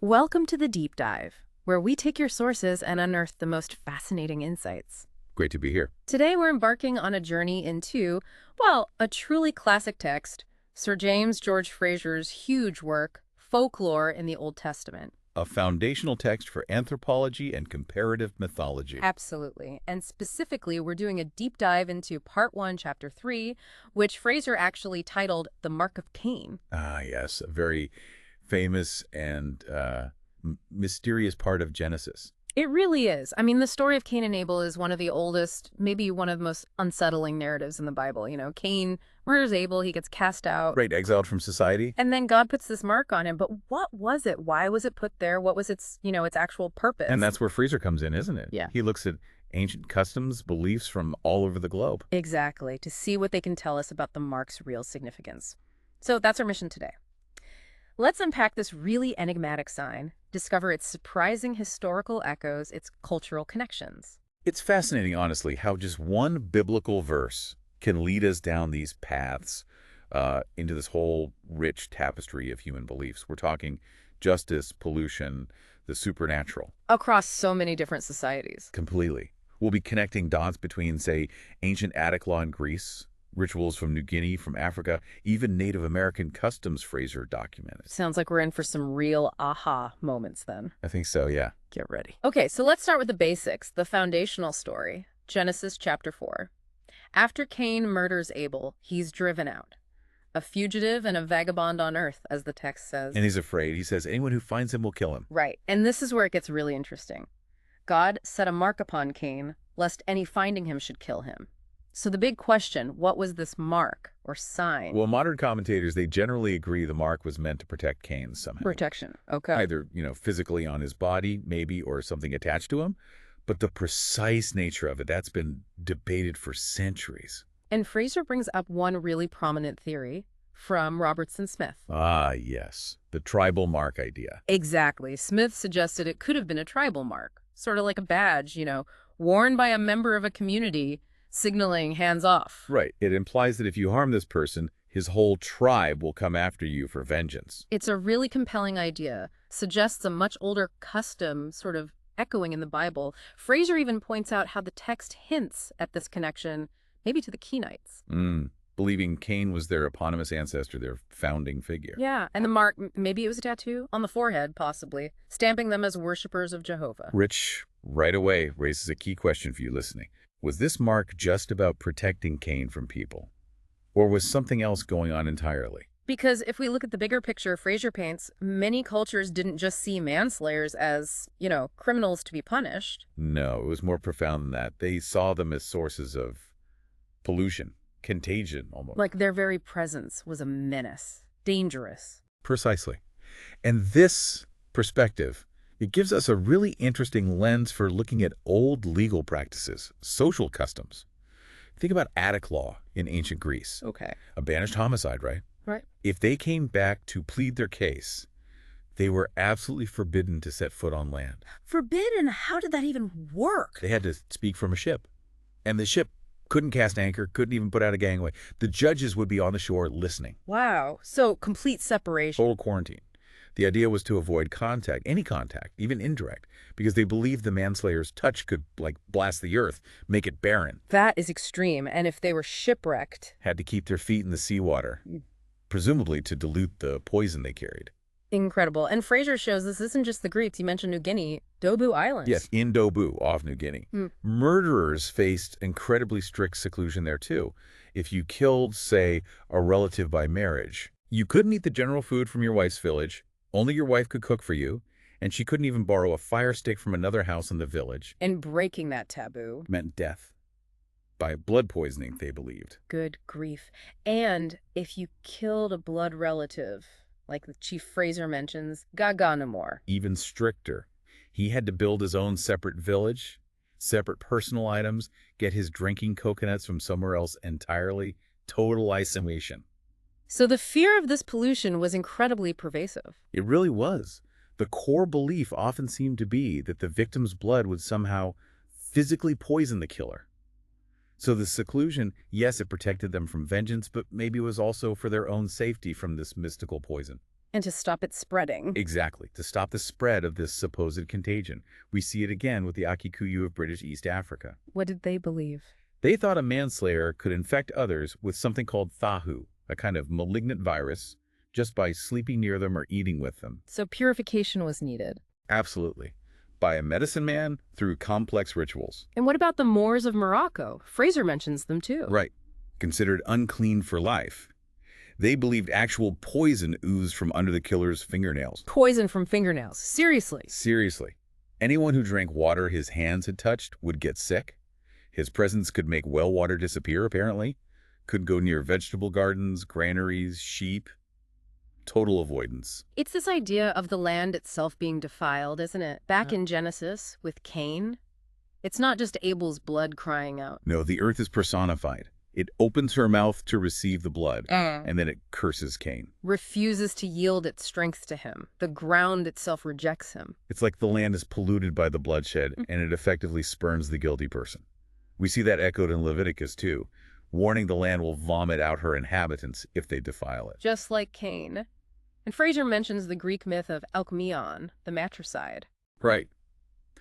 Welcome to the Deep Dive, where we take your sources and unearth the most fascinating insights. Great to be here. Today we're embarking on a journey into, well, a truly classic text, Sir James George Frazer's huge work, Folklore in the Old Testament. A foundational text for anthropology and comparative mythology. Absolutely. And specifically, we're doing a deep dive into Part 1, Chapter 3, which Frazer actually titled The Mark of Cain. Ah, yes, a very famous and mysterious part of Genesis. It really is. I mean, the story of Cain and Abel is one of the oldest, maybe one of the most unsettling narratives in the Bible. Cain murders Abel, he gets cast out. Right, exiled from society. And then God puts this mark on him. But what was it? Why was it put there? What was its actual purpose? And that's where Frazer comes in, isn't it? Yeah. He looks at ancient customs, beliefs from all over the globe. Exactly, to see what they can tell us about the mark's real significance. So that's our mission today. Let's unpack this really enigmatic sign, discover its surprising historical echoes, its cultural connections. It's fascinating, honestly, how just one biblical verse can lead us down these paths into this whole rich tapestry of human beliefs. We're talking justice, pollution, the supernatural. Across so many different societies. Completely. We'll be connecting dots between, say, ancient Attic law in Greece, rituals from New Guinea, from Africa, even Native American customs Frazer documented. Sounds like we're in for some real aha moments then. I think so, yeah. Get ready. Okay, so let's start with the basics, the foundational story. Genesis chapter 4. After Cain murders Abel, he's driven out. A fugitive and a vagabond on earth, as the text says. And he's afraid. He says anyone who finds him will kill him. Right, and this is where it gets really interesting. God set a mark upon Cain, lest any finding him should kill him. So the big question, what was this mark or sign? Well, modern commentators, they generally agree the mark was meant to protect Cain somehow. Protection, okay. Either, physically on his body, maybe, or something attached to him. But the precise nature of it, that's been debated for centuries. And Frazer brings up one really prominent theory from Robertson Smith. Ah, yes. The tribal mark idea. Exactly. Smith suggested it could have been a tribal mark, sort of like a badge, worn by a member of a community, signaling hands off. Right. It implies that if you harm this person, his whole tribe will come after you for vengeance. It's a really compelling idea, suggests a much older custom sort of echoing in the Bible. Frazer even points out how the text hints at this connection, maybe to the Cainites. Believing Cain was their eponymous ancestor, their founding figure. Yeah, and the mark, maybe it was a tattoo on the forehead, possibly, stamping them as worshippers of Jehovah. Which, right away, raises a key question for you listening. Was this mark just about protecting Cain from people? Or was something else going on entirely? Because if we look at the bigger picture Frazer paints, many cultures didn't just see manslayers as, criminals to be punished. No, it was more profound than that. They saw them as sources of pollution, contagion almost. Like their very presence was a menace, dangerous. Precisely. And this perspective, it gives us a really interesting lens for looking at old legal practices, social customs. Think about Attic law in ancient Greece. Okay. A banished homicide, right? Right. If they came back to plead their case, they were absolutely forbidden to set foot on land. Forbidden? How did that even work? They had to speak from a ship. And the ship couldn't cast anchor, couldn't even put out a gangway. The judges would be on the shore listening. Wow. So complete separation. Total quarantine. The idea was to avoid contact, any contact, even indirect, because they believed the manslayer's touch could, blast the earth, make it barren. That is extreme. And if they were shipwrecked? Had to keep their feet in the seawater, presumably to dilute the poison they carried. Incredible. And Frazer shows this isn't just the Greeks. You mentioned New Guinea, Dobu Islands. Yes, in Dobu, off New Guinea. Murderers faced incredibly strict seclusion there, too. If you killed, say, a relative by marriage, you couldn't eat the general food from your wife's village. Only your wife could cook for you, and she couldn't even borrow a fire stick from another house in the village. And breaking that taboo meant death. By blood poisoning, they believed. Good grief. And if you killed a blood relative, like the Chief Frazer mentions, gaga no more. Even stricter. He had to build his own separate village, separate personal items, get his drinking coconuts from somewhere else entirely. Total isolation. So the fear of this pollution was incredibly pervasive. It really was. The core belief often seemed to be that the victim's blood would somehow physically poison the killer. So the seclusion, yes, it protected them from vengeance, but maybe it was also for their own safety from this mystical poison. And to stop it spreading. Exactly, to stop the spread of this supposed contagion. We see it again with the Akikuyu of British East Africa. What did they believe? They thought a manslayer could infect others with something called thahu, a kind of malignant virus, just by sleeping near them or eating with them. So purification was needed. Absolutely. By a medicine man through complex rituals. And what about the Moors of Morocco? Frazer mentions them too. Right. Considered unclean for life. They believed actual poison oozed from under the killer's fingernails. Poison from fingernails. Seriously. Seriously. Anyone who drank water his hands had touched would get sick. His presence could make well water disappear, apparently. Could go near vegetable gardens, granaries, sheep. Total avoidance. It's this idea of the land itself being defiled, isn't it? Back in Genesis with Cain, it's not just Abel's blood crying out. No, the earth is personified. It opens her mouth to receive the blood, and then it curses Cain. Refuses to yield its strength to him. The ground itself rejects him. It's like the land is polluted by the bloodshed, and it effectively spurns the guilty person. We see that echoed in Leviticus, too, warning the land will vomit out her inhabitants if they defile it. Just like Cain. And Frazer mentions the Greek myth of Alcmaeon, the matricide. Right.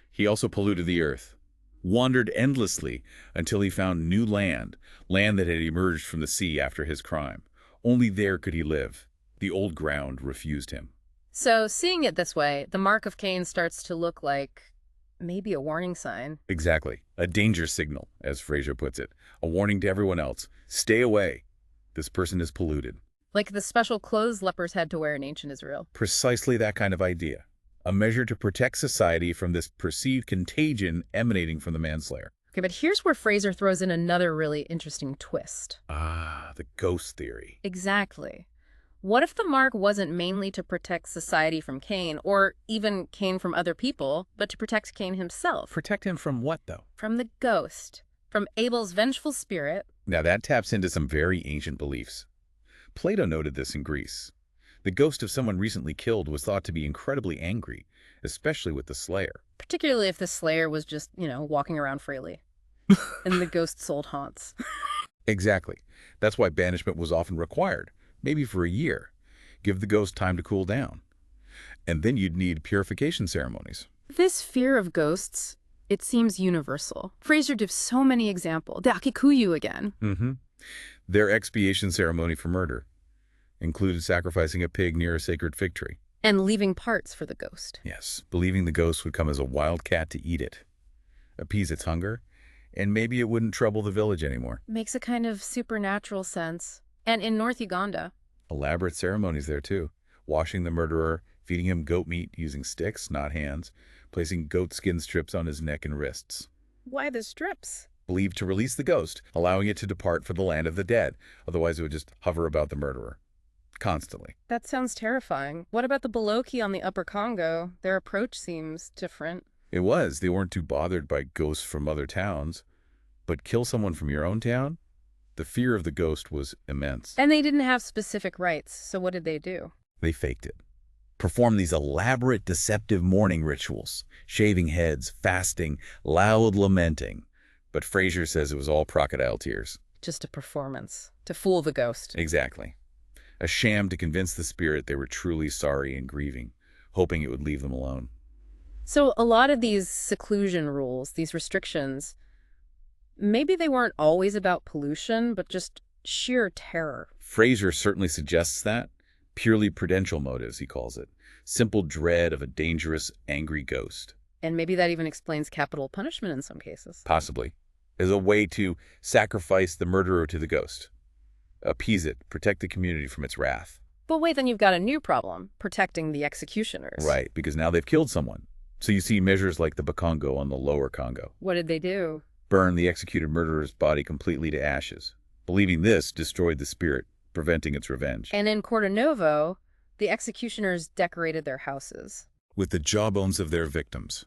He also polluted the earth, wandered endlessly until he found new land that had emerged from the sea after his crime. Only there could he live. The old ground refused him. So, seeing it this way, the mark of Cain starts to look like maybe a warning sign. Exactly. A danger signal, as Frazer puts it. A warning to everyone else. Stay away. This person is polluted. Like the special clothes lepers had to wear in ancient Israel. Precisely that kind of idea. A measure to protect society from this perceived contagion emanating from the manslayer. Okay, but here's where Frazer throws in another really interesting twist. Ah, the ghost theory. Exactly. What if the mark wasn't mainly to protect society from Cain, or even Cain from other people, but to protect Cain himself? Protect him from what, though? From the ghost. From Abel's vengeful spirit. Now that taps into some very ancient beliefs. Plato noted this in Greece. The ghost of someone recently killed was thought to be incredibly angry, especially with the slayer. Particularly if the slayer was just, walking around freely. In the ghost's old haunts. Exactly. That's why banishment was often required, maybe for a year. Give the ghost time to cool down. And then you'd need purification ceremonies. This fear of ghosts, it seems universal. Frazer gives so many examples. The Akikuyu again. Their expiation ceremony for murder included sacrificing a pig near a sacred fig tree. And leaving parts for the ghost. Yes, believing the ghost would come as a wild cat to eat it, appease its hunger, and maybe it wouldn't trouble the village anymore. Makes a kind of supernatural sense. And in North Uganda. Elaborate ceremonies there, too. Washing the murderer, feeding him goat meat using sticks, not hands, placing goat skin strips on his neck and wrists. Why the strips? Believed to release the ghost, allowing it to depart for the land of the dead. Otherwise, it would just hover about the murderer. Constantly. That sounds terrifying. What about the Balochi on the Upper Congo? Their approach seems different. It was. They weren't too bothered by ghosts from other towns. But kill someone from your own town? The fear of the ghost was immense. And they didn't have specific rites, so what did they do? They faked it. Performed these elaborate, deceptive mourning rituals. Shaving heads, fasting, loud lamenting. But Frazer says it was all crocodile tears. Just a performance. To fool the ghost. Exactly. A sham to convince the spirit they were truly sorry and grieving, hoping it would leave them alone. So a lot of these seclusion rules, these restrictions, maybe they weren't always about pollution, but just sheer terror. Frazer certainly suggests that. Purely prudential motives, he calls it. Simple dread of a dangerous, angry ghost. And maybe that even explains capital punishment in some cases. Possibly. As a way to sacrifice the murderer to the ghost. Appease it, protect the community from its wrath. But wait, then you've got a new problem, protecting the executioners. Right, because now they've killed someone. So you see measures like the Bakongo on the lower Congo. What did they do? Burn the executed murderer's body completely to ashes. Believing this destroyed the spirit, preventing its revenge. And in Porto Novo, the executioners decorated their houses. With the jawbones of their victims.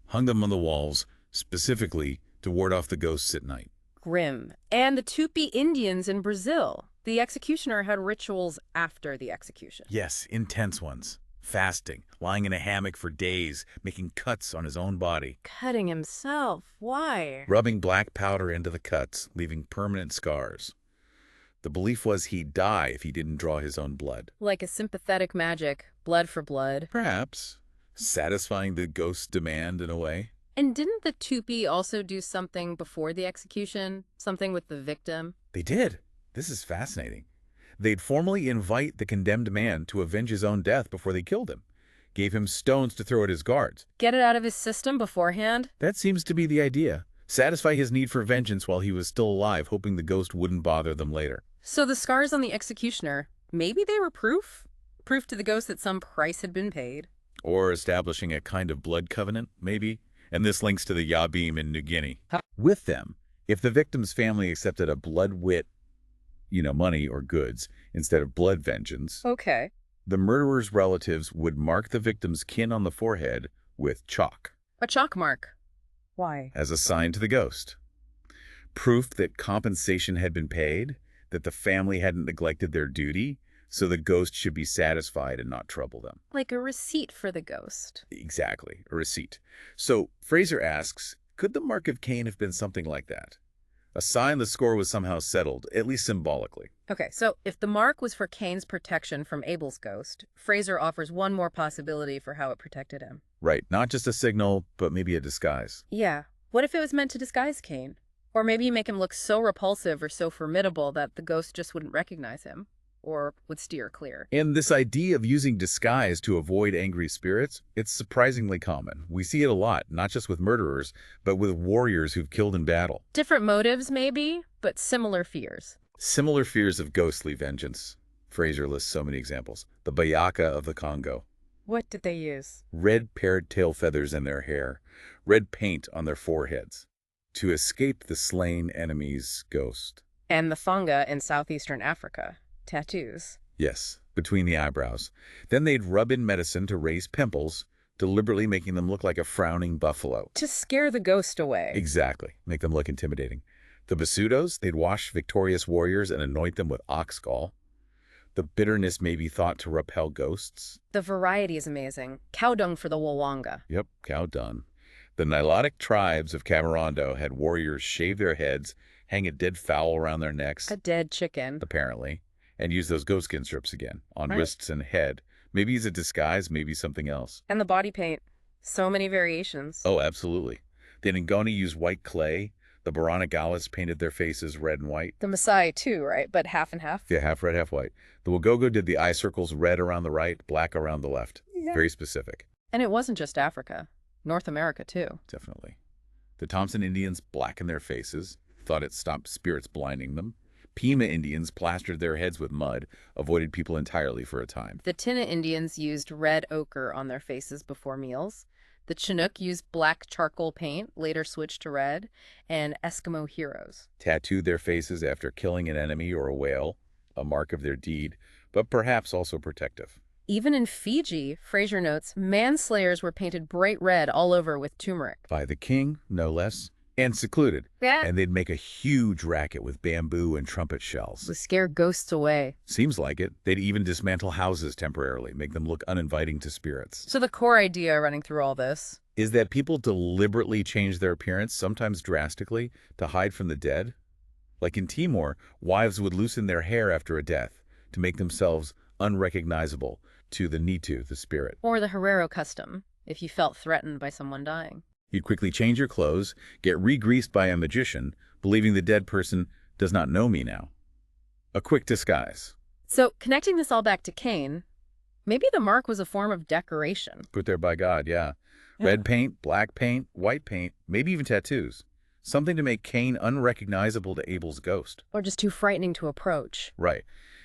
Hung them on the walls, specifically to ward off the ghosts at night. Grim. And the Tupi Indians in Brazil. The executioner had rituals after the execution. Yes, intense ones. Fasting, lying in a hammock for days, making cuts on his own body. Cutting himself. Why? Rubbing black powder into the cuts, leaving permanent scars. The belief was he'd die if he didn't draw his own blood. Like a sympathetic magic, blood for blood. Perhaps satisfying the ghost's demand in a way. And didn't the Tupi also do something before the execution? Something with the victim? They did. This is fascinating. They'd formally invite the condemned man to avenge his own death before they killed him. Gave him stones to throw at his guards. Get it out of his system beforehand? That seems to be the idea. Satisfy his need for vengeance while he was still alive, hoping the ghost wouldn't bother them later. So the scars on the executioner, maybe they were proof? Proof to the ghost that some price had been paid? Or establishing a kind of blood covenant, maybe? And this links to the Yabim in New Guinea. With them, if the victim's family accepted a blood wit, money or goods, instead of blood vengeance, Okay. the murderer's relatives would mark the victim's kin on the forehead with chalk. A chalk mark. Why? As a sign to the ghost. Proof that compensation had been paid, that the family hadn't neglected their duty, so the ghost should be satisfied and not trouble them. Like a receipt for the ghost. Exactly, a receipt. So Frazer asks, could the mark of Cain have been something like that? A sign the score was somehow settled, at least symbolically. Okay, so if the mark was for Cain's protection from Abel's ghost, Frazer offers one more possibility for how it protected him. Right, not just a signal, but maybe a disguise. Yeah. What if it was meant to disguise Cain? Or maybe make him look so repulsive or so formidable that the ghost just wouldn't recognize him, or would steer clear. And this idea of using disguise to avoid angry spirits, it's surprisingly common. We see it a lot, not just with murderers, but with warriors who've killed in battle. Different motives, maybe, but similar fears. Similar fears of ghostly vengeance. Frazer lists so many examples. The Bayaka of the Congo. What did they use? Red parrot tail feathers in their hair. Red paint on their foreheads. To escape the slain enemy's ghost. And the Fanga in southeastern Africa. Tattoos. Yes, between the eyebrows. Then they'd rub in medicine to raise pimples, deliberately making them look like a frowning buffalo. To scare the ghost away. Exactly. Make them look intimidating. The Basutos, they'd wash victorious warriors and anoint them with ox gall. The bitterness may be thought to repel ghosts. The variety is amazing. Cow dung for the Wawanga. Yep, cow dung. The Nilotic tribes of Camerondo had warriors shave their heads, hang a dead fowl around their necks, A dead chicken. apparently, and use those goatskin strips again, on Right. wrists and head. Maybe as a disguise, maybe something else. And the body paint. So many variations. Oh, absolutely. The Ngoni used white clay. The Baranagallas painted their faces red and white. The Maasai too, right? But half and half? Yeah, half red, half white. The Wagogo did the eye circles red around the right, black around the left. Yeah. Very specific. And it wasn't just Africa. North America too. Definitely. The Thompson Indians blackened their faces, thought it stopped spirits blinding them. Pima Indians plastered their heads with mud, avoided people entirely for a time. The Tina Indians used red ochre on their faces before meals. The Chinook used black charcoal paint, later switched to red. And Eskimo heroes. Tattooed their faces after killing an enemy or a whale, a mark of their deed, but perhaps also protective. Even in Fiji, Frazer notes, manslayers were painted bright red all over with turmeric. By the king, no less, and secluded. Yeah. And they'd make a huge racket with bamboo and trumpet shells. To scare ghosts away. Seems like it. They'd even dismantle houses temporarily, make them look uninviting to spirits. So the core idea running through all this. Is that people deliberately change their appearance, sometimes drastically, to hide from the dead? Like in Timor, wives would loosen their hair after a death to make themselves unrecognizable to the Nitu, the spirit. Or the Herero custom, if you felt threatened by someone dying. You'd quickly change your clothes, get re-greased by a magician, believing the dead person does not know me now. A quick disguise. So connecting this all back to Cain, maybe the mark was a form of decoration. Put there by God, yeah. Red paint, black paint, white paint, maybe even tattoos. Something to make Cain unrecognizable to Abel's ghost. Or just too frightening to approach. Right.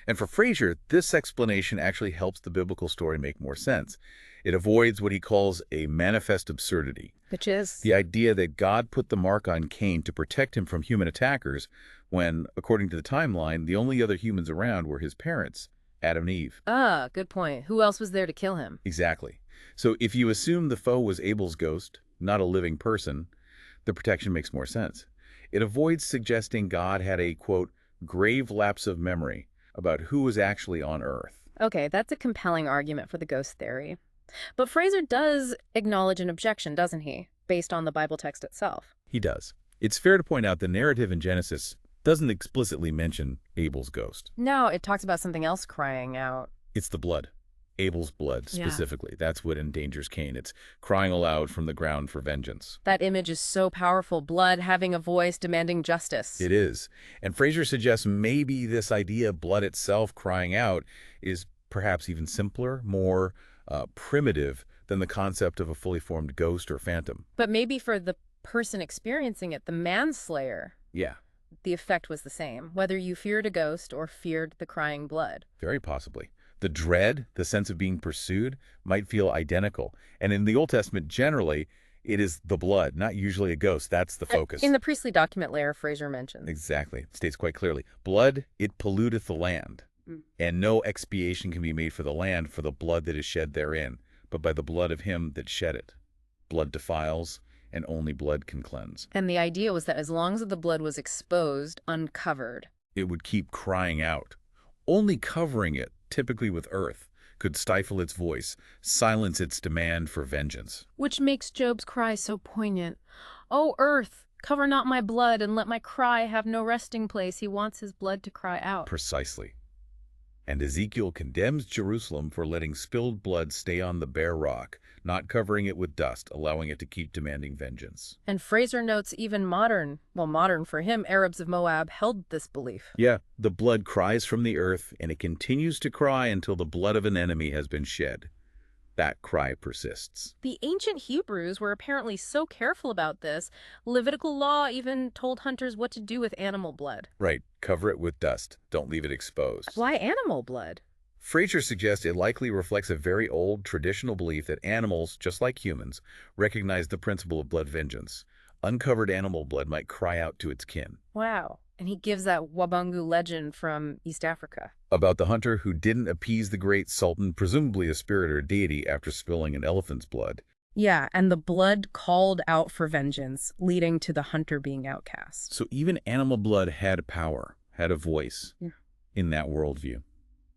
And for Frazer, this explanation actually helps the biblical story make more sense. It avoids what he calls a manifest absurdity. Which is? The idea that God put the mark on Cain to protect him from human attackers when, according to the timeline, the only other humans around were his parents, Adam and Eve. Ah, good point. Who else was there to kill him? Exactly. So if you assume the foe was Abel's ghost, not a living person, the protection makes more sense. It avoids suggesting God had a, quote, grave lapse of memory about who was actually on Earth. Okay, that's a compelling argument for the ghost theory. But Frazer does acknowledge an objection, doesn't he? Based on the Bible text itself. He does. It's fair to point out the narrative in Genesis Doesn't explicitly mention Abel's ghost. No, it talks about something else crying out. It's the blood. Abel's blood, Yeah. specifically. That's what endangers Cain. It's crying aloud from the ground for vengeance. That image is so powerful. Blood having a voice, demanding justice. It is. And Frazer suggests maybe this idea of blood itself crying out is perhaps even simpler, more primitive than the concept of a fully formed ghost or phantom. But maybe for the person experiencing it, the manslayer, Yeah, the effect was the same, whether you feared a ghost or feared the crying blood. very possibly. The dread, the sense of being pursued, might feel identical. And in the Old Testament, generally, it is the blood, not usually a ghost. That's the focus. In the priestly document layer, Frazer mentions. Exactly. It states quite clearly, blood, it polluteth the land, and no expiation can be made for the land for the blood that is shed therein, but by the blood of him that shed it. Blood defiles, and only blood can cleanse. And the idea was that as long as the blood was exposed, uncovered, It would keep crying out. Only covering it, typically with earth, could stifle its voice, silence its demand for vengeance. which makes Job's cry so poignant. "O earth, cover not my blood, and let my cry have no resting place." He wants his blood to cry out. Precisely. And Ezekiel condemns Jerusalem for letting spilled blood stay on the bare rock, not covering it with dust, allowing it to keep demanding vengeance. And Frazer notes even modern for him, Arabs of Moab held this belief. Yeah, the blood cries from the earth, and it continues to cry until the blood of an enemy has been shed. That cry persists. The ancient Hebrews were apparently so careful about this, Levitical law even told hunters what to do with animal blood. Right, cover it with dust. Don't leave it exposed. Why animal blood? Frazer suggests it likely reflects a very old traditional belief that animals, just like humans, recognize the principle of blood vengeance. Uncovered animal blood might cry out to its kin. Wow. And he gives that Wabangu legend from East Africa. About the hunter who didn't appease the great sultan, presumably a spirit or deity, after spilling an elephant's blood. Yeah, and the blood called out for vengeance, leading to the hunter being outcast. So even animal blood had power, had a voice in that worldview.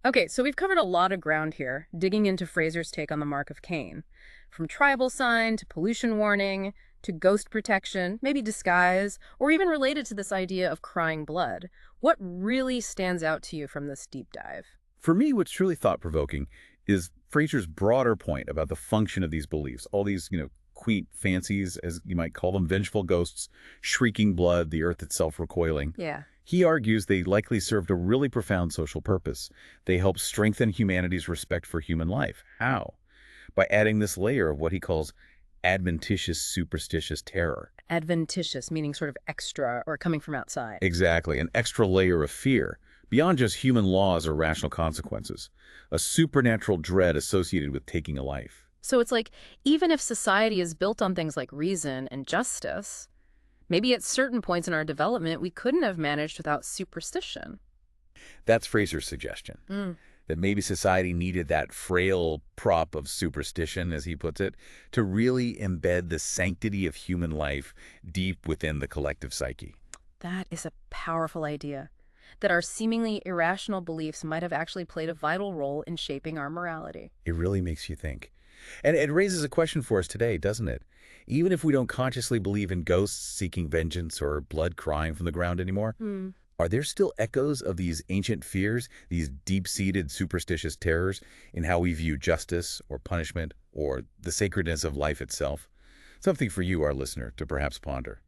Okay, so we've covered a lot of ground here, digging into Frazer's take on the mark of Cain. From tribal sign to pollution warning to ghost protection, maybe disguise, or even related to this idea of crying blood. What really stands out to you from this deep dive? For me, what's truly thought-provoking is Frazer's broader point about the function of these beliefs. All these, quaint fancies, as you might call them, vengeful ghosts, shrieking blood, the earth itself recoiling. Yeah. He argues they likely served a really profound social purpose. They help strengthen humanity's respect for human life. How? By adding this layer of what he calls adventitious, superstitious terror. Adventitious, meaning sort of extra or coming from outside. Exactly, an extra layer of fear, beyond just human laws or rational consequences. A supernatural dread associated with taking a life. So it's like, even if society is built on things like reason and justice, maybe at certain points in our development, we couldn't have managed without superstition. That's Frazer's suggestion. That maybe society needed that frail prop of superstition, as he puts it, to really embed the sanctity of human life deep within the collective psyche. That is a powerful idea, that our seemingly irrational beliefs might have actually played a vital role in shaping our morality. It really makes you think. And it raises a question for us today, doesn't it? Even if we don't consciously believe in ghosts seeking vengeance or blood crying from the ground anymore, are there still echoes of these ancient fears, these deep-seated superstitious terrors in how we view justice or punishment or the sacredness of life itself? Something for you, our listener, to perhaps ponder.